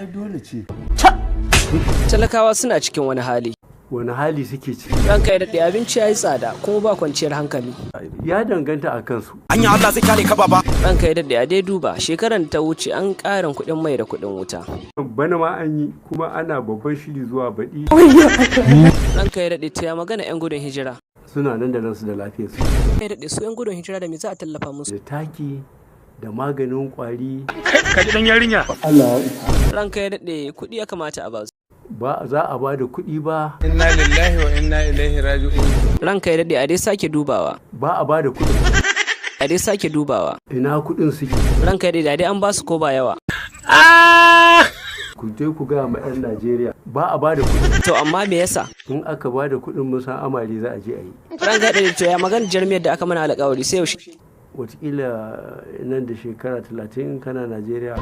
Dole ce. Talakawa suna cikin wani hali. Wani hali suke ciki? Ranka ya daɗe, abinci ya yi tsada kuma ba kwanciyar hankali. Ya danganta a kansu. Anya Allah zai kare ka baba. Ranka ya daɗe, a dai duba shekarar da ta wuce an ƙarin kuɗin mai da kuɗin wuta. Bana ma an yi kuma ana babban shiri zuwa baɗi. Ranka ya daɗe, ta ya magana 'yan gudun hijira. Suna nan da ransu da lafiyarsu. Ranka ya daɗe, su 'yan gudun hijira da me za a tallafa musu? Da taki da maganin ƙwari. Ka ji dan yarinya. Allah ya isa. Ranka ya daɗe, kuɗi ya kamata a ba su. Ba za a ba da kuɗi ba. Inna lillahi wa inna ilaihi raji'un. Ranka ya daɗe, a dai sake dubawa. Ba a ba da kuɗi. A dai sake dubawa. Ina kuɗin suke? Ranka ya daɗe, a dai an ba su ko ba yawa. Ku je ku gaya ma 'yan Najeriya ba a ba da kuɗi. To amma me yasa? In aka ba da kuɗin musan amari za a je a yi. Ranka ya daɗe, to ya magana jarmiyar da aka mana alƙawari sai yaushe. Wataƙila nan da shekara 30 kana Najeriya.